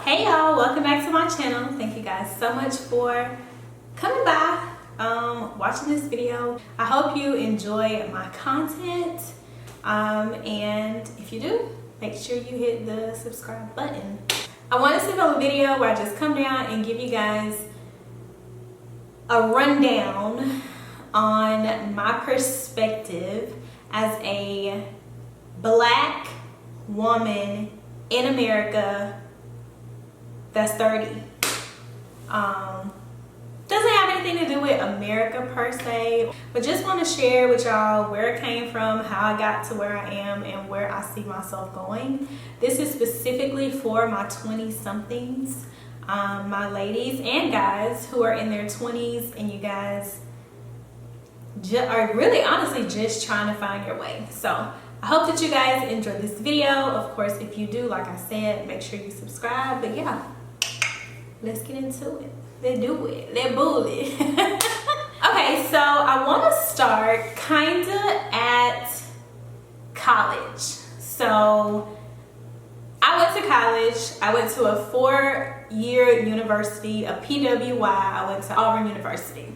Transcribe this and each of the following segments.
Hey y'all, welcome back to my channel. Thank you guys so much for coming by, watching this video. I hope you enjoy my content, and if you do, make sure you hit the subscribe button. I wanted to film a video where I just come down and give you guys a rundown on my perspective as a Black woman in America that's 30. Doesn't have anything to do with America per se, but just want to share with y'all where it came from, how I got to where I am, and where I see myself going. This is specifically for my 20-somethings, my ladies and guys who are in their 20s, and you guys are really honestly just trying to find your way. So I hope that you guys enjoyed this video. Of course, if you do, like I said, make sure you subscribe. But yeah, let's get into it. Let's do it. Let's bully. Okay, so I want to start kind of at college. So I went to college. I went to a 4-year university, a PWI. I went to Auburn University.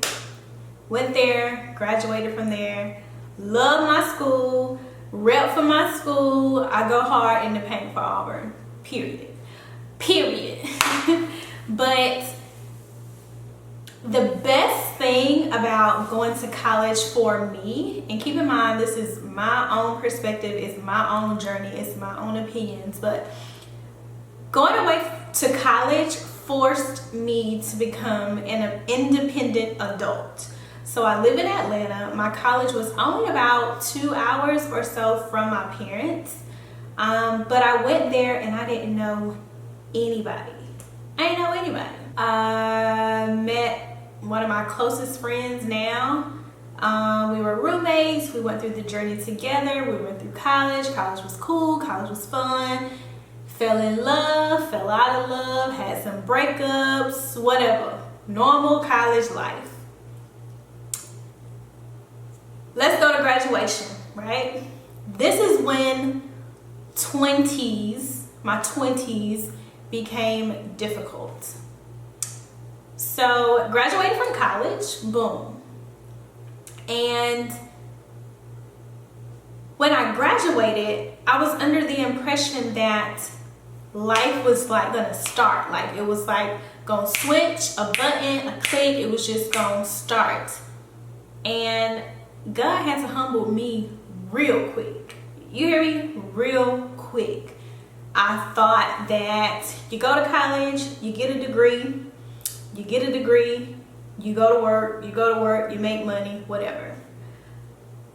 Went there, graduated from there. Loved my school. Rep for my school. I go hard in the paint for Auburn. Period. But the best thing about going to college for me, and keep in mind this is my own perspective, it's my own journey, it's my own opinions, but going away to college forced me to become an independent adult. So I live in Atlanta. My college was only about 2 hours or so from my parents. But I went there and I didn't know anybody. I didn't know anybody. I met one of my closest friends now. We were roommates. We went through the journey together. We went through college. College was cool. College was fun. Fell in love, fell out of love, had some breakups, whatever. Normal college life. Let's go to graduation, right? This is when my 20s became difficult. So graduated from college, boom. And when I graduated, I was under the impression that life was like gonna start. Like it was like gonna switch, a button, a click, it was just gonna start. And God had to humble me real quick. You hear me? Real quick. I thought that you go to college, you get a degree, you go to work, you make money, whatever.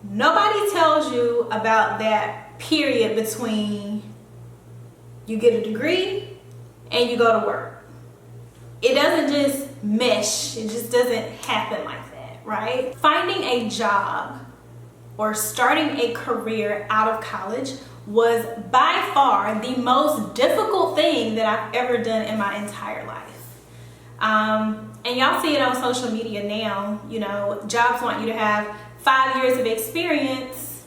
Nobody tells you about that period between you get a degree and you go to work. It doesn't just mesh. It just doesn't happen like that, right? Finding a job or starting a career out of college was by far the most difficult thing that I've ever done in my entire life. And y'all see it on social media now. You know, jobs want you to have 5 years of experience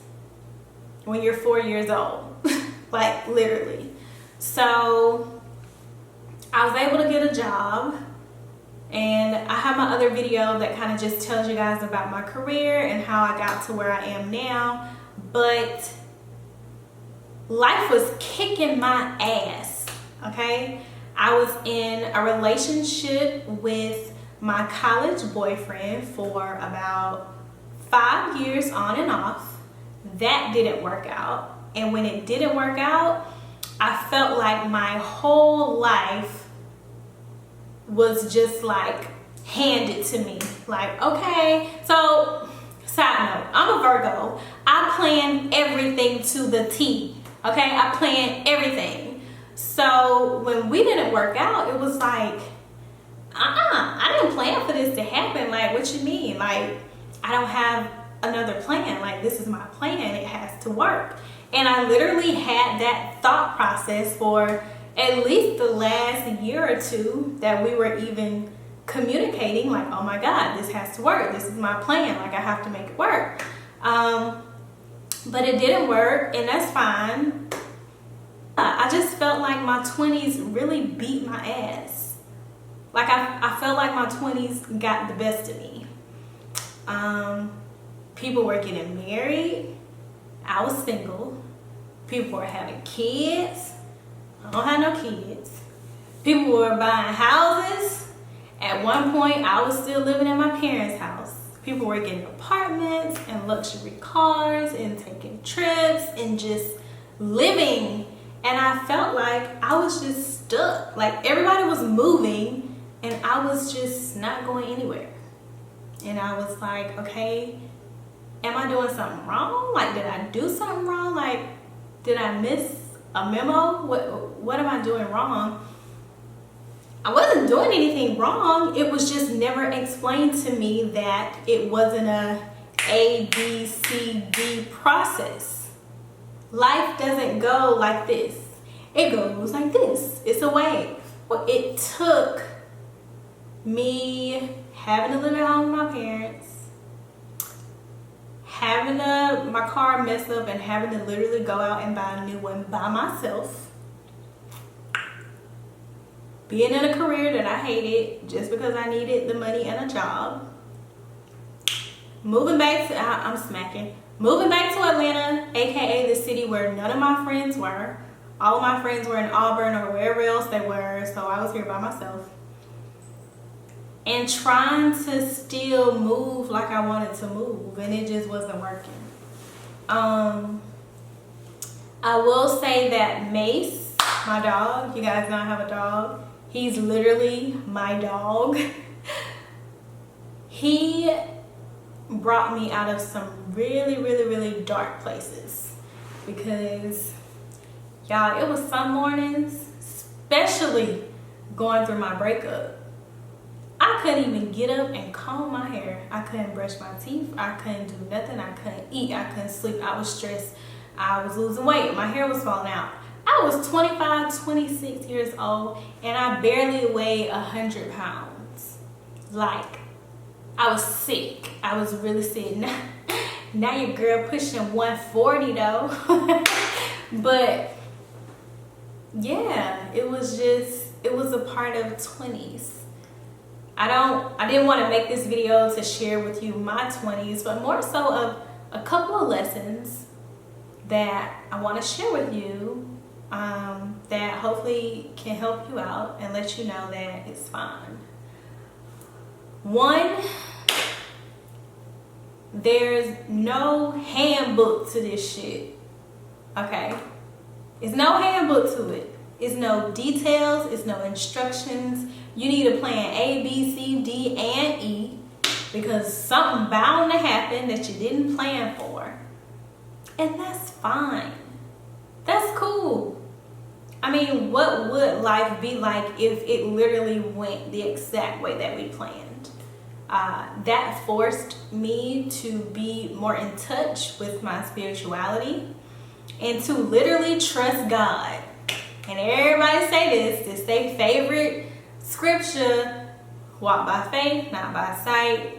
when you're 4 years old. Like literally. So I was able to get a job, and I have my other video that kind of just tells you guys about my career and how I got to where I am now. But life was kicking my ass, okay? I was in a relationship with my college boyfriend for about 5 years on and off. That didn't work out. And when it didn't work out, I felt like my whole life was just like handed to me. Like, okay, so side note, I'm a Virgo. I plan everything to the T. Okay, I plan everything. So when we didn't work out, it was like, I didn't plan for this to happen. Like, what you mean? Like, I don't have another plan. Like, this is my plan. It has to work. And I literally had that thought process for at least the last year or two that we were even communicating, like, oh my God, this has to work. This is my plan. Like, I have to make it work. But it didn't work, and that's fine. I just felt like my 20s really beat my ass. Like I felt like my 20s got the best of me. People were getting married. I was single. People were having kids. I don't have no kids. People were buying houses. At one point, I was still living at my parents' house. People were getting apartments and luxury cars and taking trips and just living. And I felt like I was just stuck. Like everybody was moving and I was just not going anywhere. And I was like, okay, am I doing something wrong? Like, did I do something wrong? Like, did I miss a memo? What am I doing wrong? I wasn't doing anything wrong. It was just never explained to me that it wasn't A, B, C, D process. Life doesn't go like this. It goes like this. It's a wave. Well, it took me having to live at home with my parents, having my car mess up and having to literally go out and buy a new one by myself, being in a career that I hated just because I needed the money and a job, moving back to Atlanta, aka the city where none of my friends were. All of my friends were in Auburn or wherever else they were, so I was here by myself. And trying to still move like I wanted to move, and it just wasn't working. I will say that Mace, my dog, you guys know I have a dog. He's literally my dog. He brought me out of some really, really, really dark places because, y'all, it was some mornings, especially going through my breakup, I couldn't even get up and comb my hair. I couldn't brush my teeth. I couldn't do nothing. I couldn't eat. I couldn't sleep. I was stressed. I was losing weight. My hair was falling out. I was 25, 26 years old, and I barely weighed 100 pounds. Like, I was sick. I was really sick. Now your girl pushing 140 though. But yeah, it was a part of 20s. I didn't want to make this video to share with you my 20s, but more so of a couple of lessons that I want to share with you that hopefully can help you out and let you know that it's fine. One, there's no handbook to this shit, okay? There's no handbook to it. It's no details, it's no instructions. You need a plan A, B, C, D, and E because something bound to happen that you didn't plan for. And that's fine. That's cool. I mean, what would life be like if it literally went the exact way that we planned? That forced me to be more in touch with my spirituality and to literally trust God. And everybody say this their favorite scripture: walk by faith, not by sight.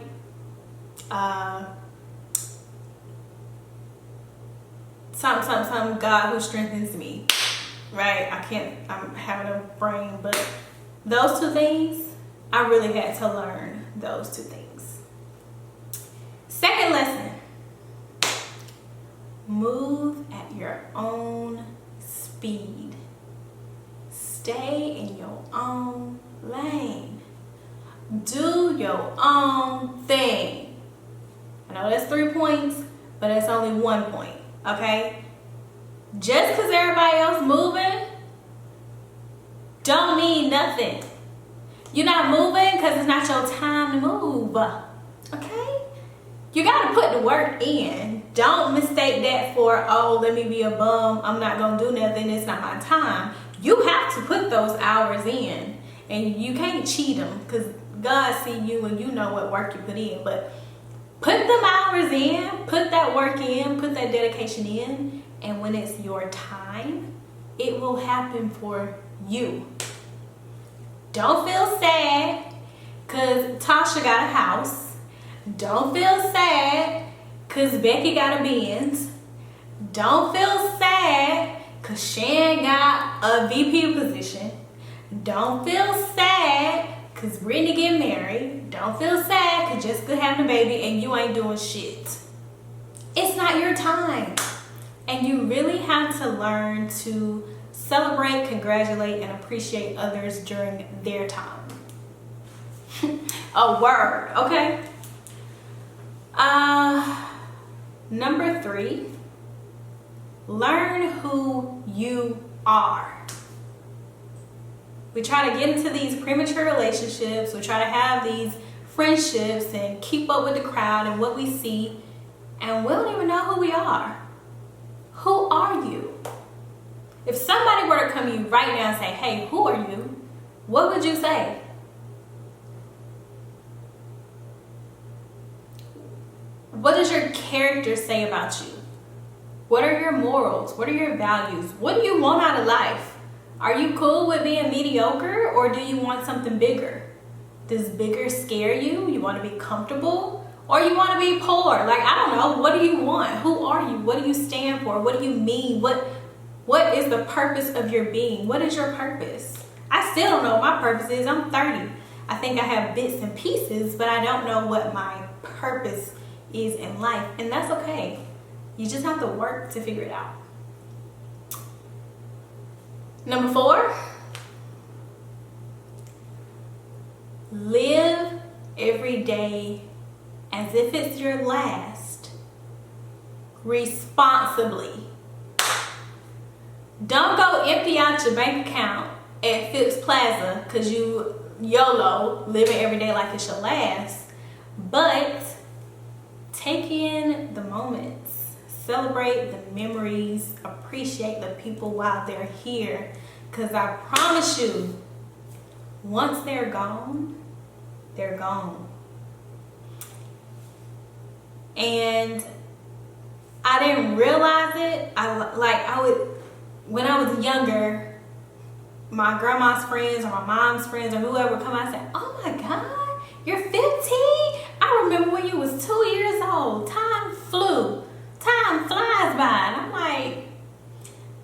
Something, God who strengthens me. Right? I'm having a brain, but those two things, I really had to learn those two things. Second lesson: move at your own speed. Stay in your own lane. Do your own thing. I know that's 3 points, but that's only 1 point, okay? Just because everybody else moving don't mean nothing. You're not moving because it's not your time to move, okay? You got to put the work in. Don't mistake that for, oh, let me be a bum. I'm not going to do nothing. It's not my time. You have to put those hours in, and you can't cheat them because God see you and you know what work you put in. But put them hours in, put that work in, put that dedication in, and when it's your time, it will happen for you. Don't feel sad because Tasha got a house. Don't feel sad because Becky got a Benz. Don't feel sad because Shan got a VP position. Don't feel sad because Brittany getting married. Don't feel sad because Jessica having a baby and you ain't doing shit. It's not your time. And you really have to learn to celebrate, congratulate, and appreciate others during their time. A word, okay? Number 3, learn who you are. We try to get into these premature relationships. We try to have these friendships and keep up with the crowd and what we see, and we don't even know who we are. Who are you? If somebody were to come to you right now and say, hey, who are you? What would you say? What does your character say about you? What are your morals? What are your values? What do you want out of life? Are you cool with being mediocre, or do you want something bigger? Does bigger scare you? You want to be comfortable? Or you want to be poor? Like, I don't know. What do you want? Who are you? What do you stand for? What do you mean? What is the purpose of your being? What is your purpose? I still don't know what my purpose is. I'm 30. I think I have bits and pieces, but I don't know what my purpose is in life. And that's okay. You just have to work to figure it out. Number 4, live every day as if it's your last, responsibly. Don't go empty out your bank account at Phipps Plaza because you YOLO, living every day like it's your last. But take in the moments, celebrate the memories, appreciate the people while they're here. Because I promise you, once they're gone, they're gone. And I didn't realize it. When I was younger, my grandma's friends or my mom's friends or whoever would come out and say, oh my God, you're 15? I remember when you was 2 years old. Time flew. Time flies by. And I'm like,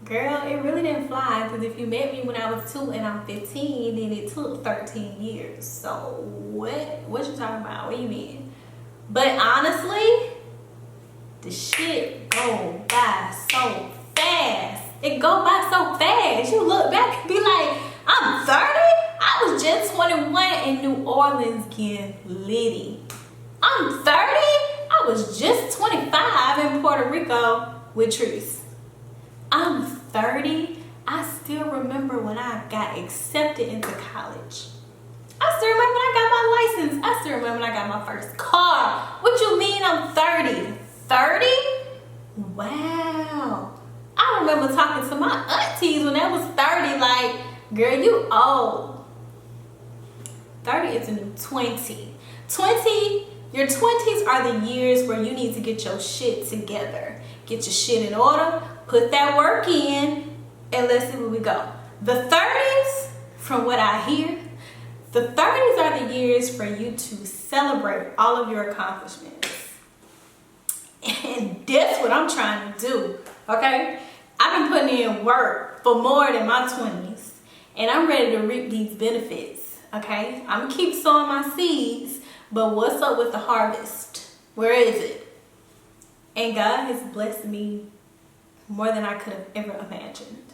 girl, it really didn't fly, because if you met me when I was 2 and I'm 15, then it took 13 years. So what you talking about? What you mean? But honestly, the shit go by so fast. It go by so fast. You look back and be like, I'm 30? I was just 21 in New Orleans getting litty. I'm 30? I was just 25 in Puerto Rico with Treese. I'm 30. I still remember when I got accepted into college. I still remember when I got my license. I still remember when I got my first car. What you mean I'm 30? 30? Wow. I remember talking to my aunties when I was 30, like, girl, you old. 30 is a new 20. Your 20s are the years where you need to get your shit together. Get your shit in order, put that work in, and let's see where we go. The 30s, from what I hear, the 30s are the years for you to celebrate all of your accomplishments. And that's what I'm trying to do, okay? I've been putting in work for more than my 20s, and I'm ready to reap these benefits, okay? I'm gonna keep sowing my seeds, but what's up with the harvest? Where is it? And God has blessed me more than I could have ever imagined.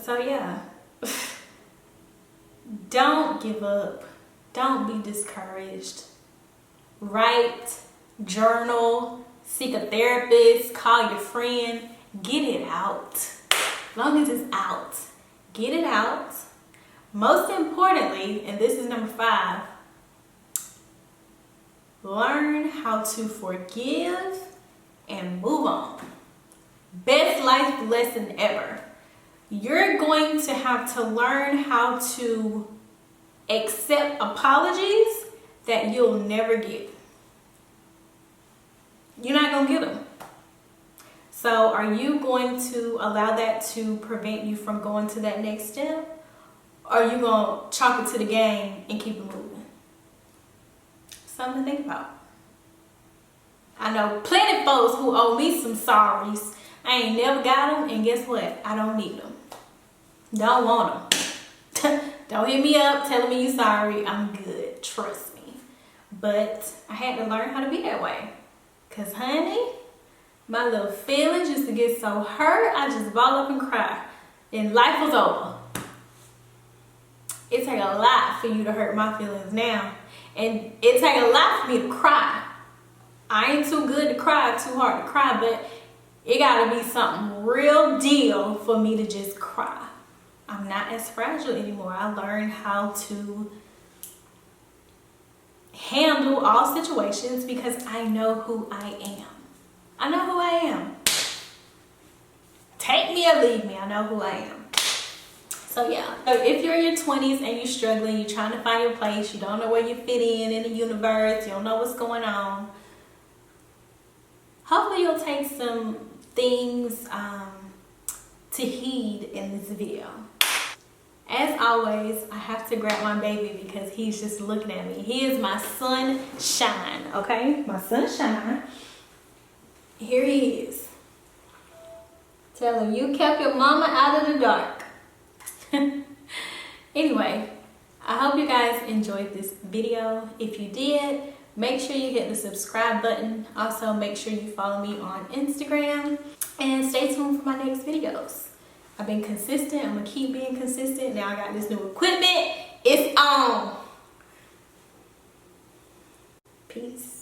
So yeah, don't give up. Don't be discouraged. Write, journal, seek a therapist, call your friend, get it out. As long as it's out, get it out. Most importantly, and this is number 5, learn how to forgive and move on. Best life lesson ever. You're going to have to learn how to accept apologies that you'll never get. You're not going to get them. So are you going to allow that to prevent you from going to that next step? Or are you going to chalk it to the game and keep it moving? Something to think about. I know plenty of folks who owe me some sorries. I ain't never got them, and guess what? I don't need them. Don't want them. Don't hit me up telling me you sorry. I'm good. Trust me. But I had to learn how to be that way. Because, honey, my little feelings used to get so hurt, I just ball up and cry. And life was over. It take a lot for you to hurt my feelings now. And it take a lot for me to cry. I ain't too good to cry, too hard to cry, but it gotta be something real deal for me to just cry. I'm not as fragile anymore. I learned how to handle all situations because I know who I am. I know who I am. Take me or leave me, I know who I am. So yeah, so if you're in your 20s and you're struggling, you're trying to find your place, you don't know where you fit in the universe, you don't know what's going on, hopefully you'll take some things to heed in this video. As always, I have to grab my baby because he's just looking at me. He is my sunshine, okay? My sunshine. Here he is. Tell him you kept your mama out of the dark. Anyway, I hope you guys enjoyed this video. If you did, make sure you hit the subscribe button. Also, make sure you follow me on Instagram and stay tuned for my next videos. I've been consistent. I'm gonna keep being consistent. Now I got this new equipment. It's on. Peace.